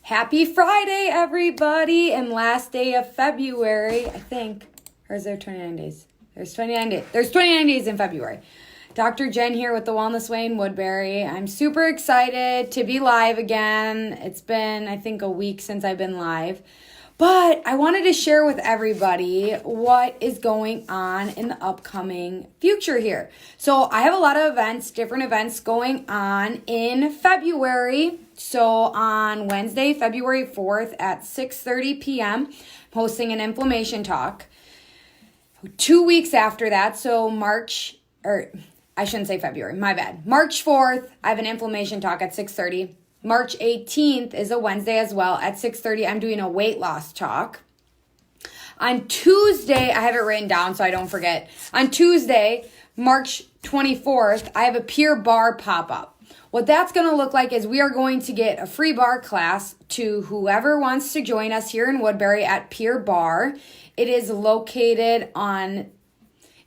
Happy Friday, everybody, and last day of February, I think. Or is there 29 days? There's 29 days. There's 29 days in February. Dr. Jen here with the Wellness Way in Woodbury. I'm super excited to be live again. It's been, I think, a week since I've been live. But I wanted to share with everybody what is going on in the upcoming future here. So I have a lot of events, different events going on in February. So on Wednesday, February 4th at 6:30 p.m., I'm hosting an inflammation talk. 2 weeks after that, so March 4th, I have an inflammation talk at 6:30. March 18th is a Wednesday as well. At 6:30, I'm doing a weight loss talk. On Tuesday, I have it written down so I don't forget. On Tuesday, March 24th, I have a Pure Barre pop-up. What that's going to look like is we are going to get a free barre class to whoever wants to join us here in Woodbury at Pure Barre. It is located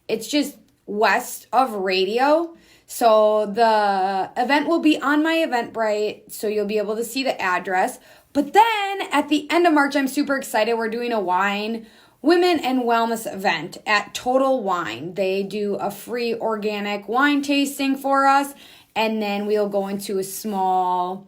it's just west of Radio. So the event will be on my Eventbrite, so you'll be able to see the address. But then at the end of March, I'm super excited. We're doing a women and wellness event at Total Wine. They do a free organic wine tasting for us, and then we'll go into a small,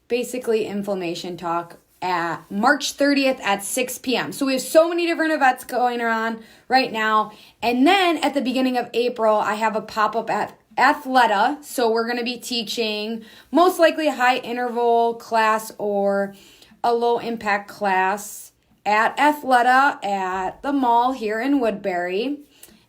basically inflammation talk at March 30th at 6 p.m. So we have so many different events going on right now. And then at the beginning of April, I have a pop-up at Athleta. So we're going to be teaching most likely a high interval class or a low impact class at Athleta at the mall here in Woodbury.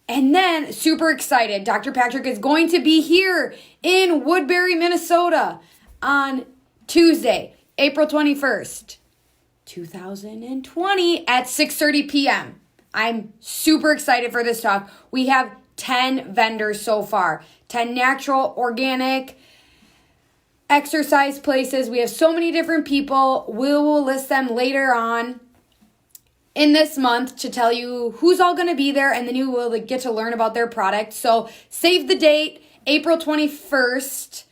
And then super excited, Dr. Patrick is going to be here in Woodbury, Minnesota on Tuesday, April 21st, 2020 at 6:30 p.m. I'm super excited for this talk. We have 10 vendors so far, 10 natural, organic, exercise places. We have so many different people. We will list them later on in this month to tell you who's all going to be there, and then you will get to learn about their product. So save the date, April 21st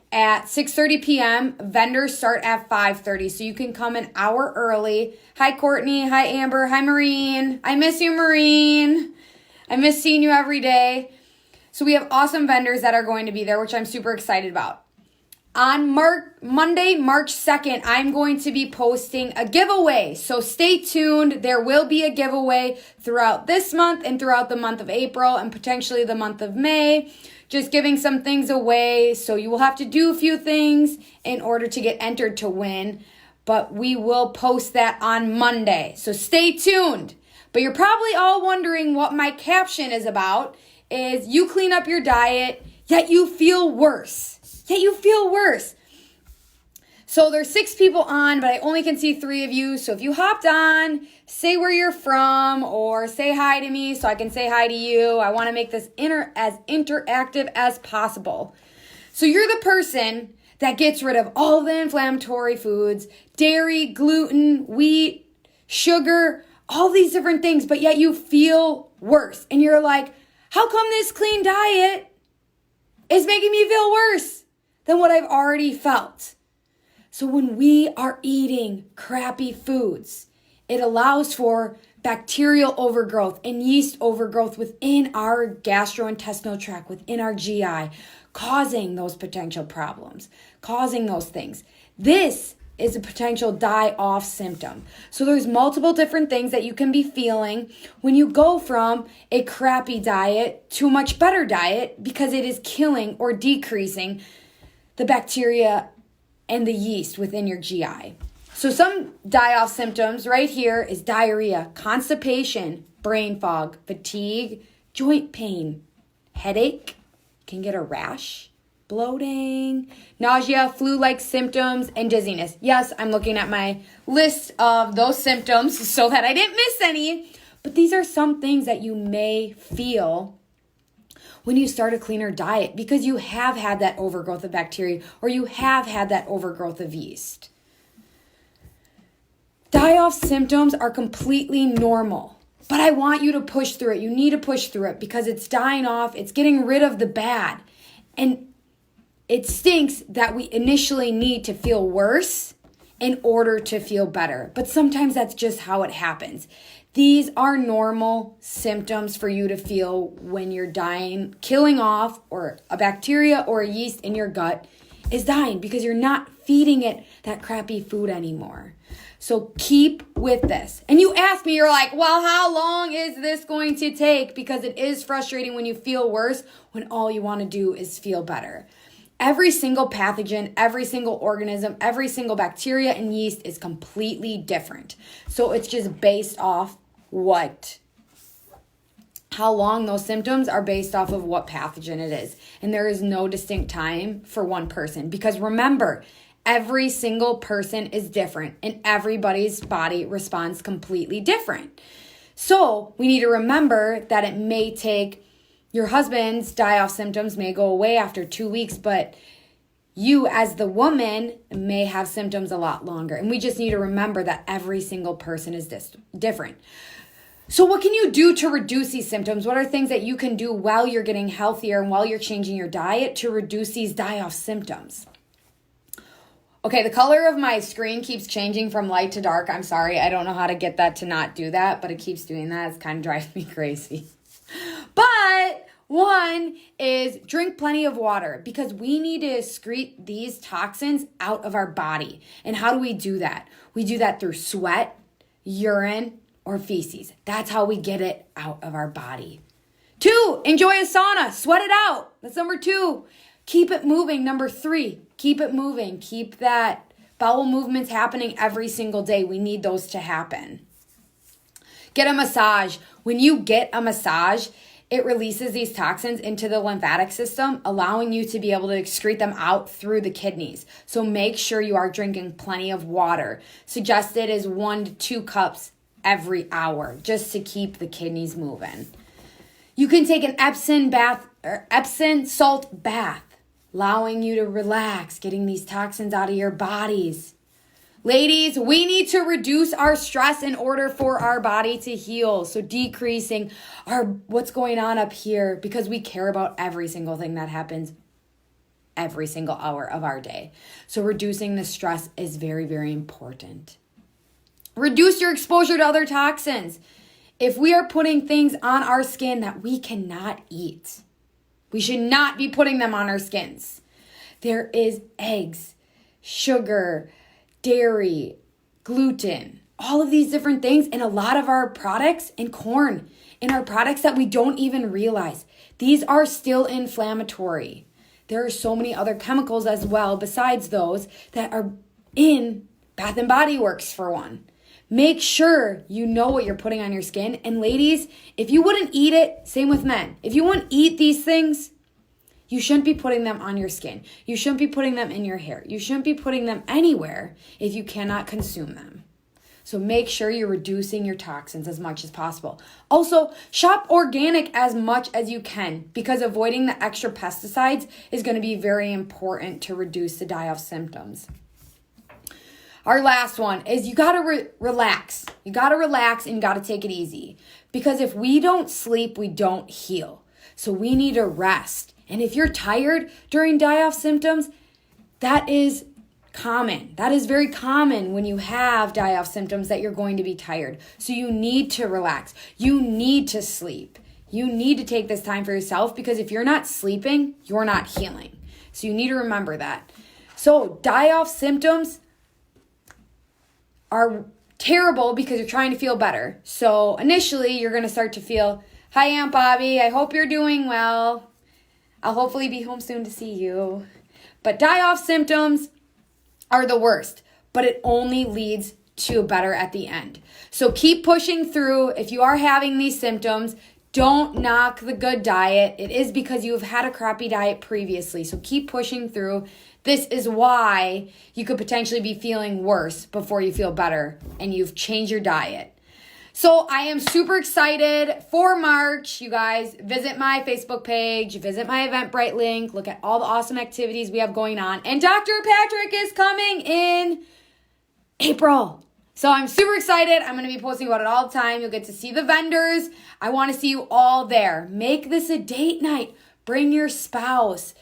at 6:30 p.m. Vendors start at 5:30, so you can come an hour early. Hi, Courtney. Hi, Amber. Hi, Maureen. I miss you, Maureen. I miss seeing you every day. So we have awesome vendors that are going to be there, which I'm super excited about. On Monday, March 2nd, I'm going to be posting a giveaway. So stay tuned. There will be a giveaway throughout this month and throughout the month of April and potentially the month of May. Just giving some things away. So you will have to do a few things in order to get entered to win. But we will post that on Monday. So stay tuned. But you're probably all wondering what my caption is about. Is you clean up your diet, yet you feel worse. So there's 6 people on, but I only can see 3 of you. So if you hopped on, say where you're from or say hi to me so I can say hi to you. I want to make this as interactive as possible. So you're the person that gets rid of all the inflammatory foods, dairy, gluten, wheat, sugar, all these different things, but yet you feel worse. And you're like, how come this clean diet is making me feel worse than what I've already felt? So when we are eating crappy foods, it allows for bacterial overgrowth and yeast overgrowth within our gastrointestinal tract, within our GI, causing those potential problems, causing those things. This is a potential die-off symptom. So there's multiple different things that you can be feeling when you go from a crappy diet to a much better diet because it is killing or decreasing the bacteria and the yeast within your GI. So some die-off symptoms right here is diarrhea, constipation, brain fog, fatigue, joint pain, headache, can get a rash, bloating, nausea, flu-like symptoms, and dizziness. Yes, I'm looking at my list of those symptoms so that I didn't miss any, but these are some things that you may feel when you start a cleaner diet because you have had that overgrowth of bacteria or you have had that overgrowth of yeast. Die-off symptoms are completely normal, but I want you to push through it. You need to push through it because it's dying off. It's getting rid of the bad. And it stinks that we initially need to feel worse in order to feel better. But sometimes that's just how it happens. These are normal symptoms for you to feel when you're dying, killing off, or a bacteria or a yeast in your gut is dying because you're not feeding it that crappy food anymore. So keep with this. And you ask me, you're like, well, how long is this going to take? Because it is frustrating when you feel worse when all you want to do is feel better. Every single pathogen, every single organism, every single bacteria and yeast is completely different. So it's just based off how long those symptoms are based off of what pathogen it is. And there is no distinct time for one person. Because remember, every single person is different and everybody's body responds completely different. So we need to remember that it may take your husband's die-off symptoms may go away after 2 weeks, but you as the woman may have symptoms a lot longer. And we just need to remember that every single person is different. So what can you do to reduce these symptoms? What are things that you can do while you're getting healthier and while you're changing your diet to reduce these die-off symptoms? Okay, the color of my screen keeps changing from light to dark. I'm sorry. I don't know how to get that to not do that, but it keeps doing that. It's kind of driving me crazy. But one is drink plenty of water because we need to excrete these toxins out of our body. And how do we do that? We do that through sweat, urine, or feces. That's how we get it out of our body. 2, enjoy a sauna. Sweat it out. That's number 2. Keep it moving. Number 3, keep it moving. Keep that bowel movements happening every single day. We need those to happen. Get a massage. When you get a massage, it releases these toxins into the lymphatic system, allowing you to be able to excrete them out through the kidneys. So make sure you are drinking plenty of water. Suggested is 1 to 2 cups every hour, just to keep the kidneys moving. You can take an Epsom salt bath, allowing you to relax, getting these toxins out of your bodies. Ladies, we need to reduce our stress in order for our body to heal. So decreasing what's going on up here because we care about every single thing that happens every single hour of our day. So reducing the stress is very, very important. Reduce your exposure to other toxins. If we are putting things on our skin that we cannot eat, we should not be putting them on our skins. There is eggs, sugar, dairy, gluten, all of these different things in a lot of our products, and corn in our products that we don't even realize. These are still inflammatory. There are so many other chemicals as well besides those that are in Bath and Body Works for one. Make sure you know what you're putting on your skin. And ladies, if you wouldn't eat it, same with men. If you wouldn't eat these things, you shouldn't be putting them on your skin. You shouldn't be putting them in your hair. You shouldn't be putting them anywhere if you cannot consume them. So make sure you're reducing your toxins as much as possible. Also, shop organic as much as you can because avoiding the extra pesticides is going to be very important to reduce the die-off symptoms. Our last one is you got to relax. You got to relax and you got to take it easy. Because if we don't sleep, we don't heal. So we need to rest. And if you're tired during die-off symptoms, that is common. That is very common when you have die-off symptoms that you're going to be tired. So you need to relax. You need to sleep. You need to take this time for yourself because if you're not sleeping, you're not healing. So you need to remember that. So die-off symptoms are terrible because you're trying to feel better. So initially, you're going to start to feel, hi, Aunt Bobby, I hope you're doing well. I'll hopefully be home soon to see you. But die-off symptoms are the worst, but it only leads to better at the end. So keep pushing through. If you are having these symptoms, don't knock the good diet. It is because you've had a crappy diet previously. So keep pushing through. This is why you could potentially be feeling worse before you feel better and you've changed your diet. So I am super excited for March. You guys visit my Facebook page, visit my Eventbrite link, look at all the awesome activities we have going on. And Dr. Patrick is coming in April. So I'm super excited. I'm going to be posting about it all the time. You'll get to see the vendors. I want to see you all there. Make this a date night. Bring your spouse.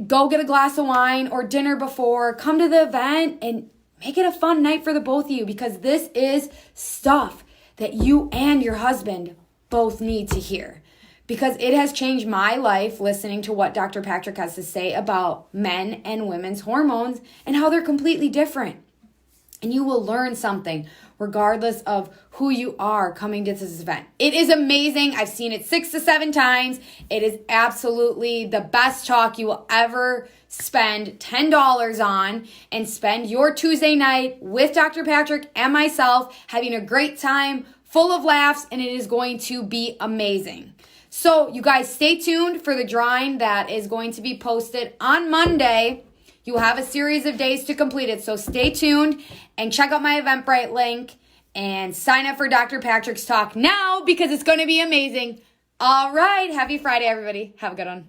Go get a glass of wine or dinner before. Come to the event and Make it a fun night for the both of you, because this is stuff that you and your husband both need to hear. Because it has changed my life listening to what Dr. Patrick has to say about men and women's hormones and how they're completely different. And you will learn something regardless of who you are coming to this event. It is amazing. I've seen it 6 to 7 times. It is absolutely the best talk you will ever spend $10 on, and spend your Tuesday night with Dr. Patrick and myself having a great time, full of laughs, and it is going to be amazing. So you guys stay tuned for the drawing that is going to be posted on Monday. You will have a series of days to complete it, so stay tuned and check out my Eventbrite link and sign up for Dr. Patrick's talk now, because it's going to be amazing. All right, happy Friday, everybody. Have a good one.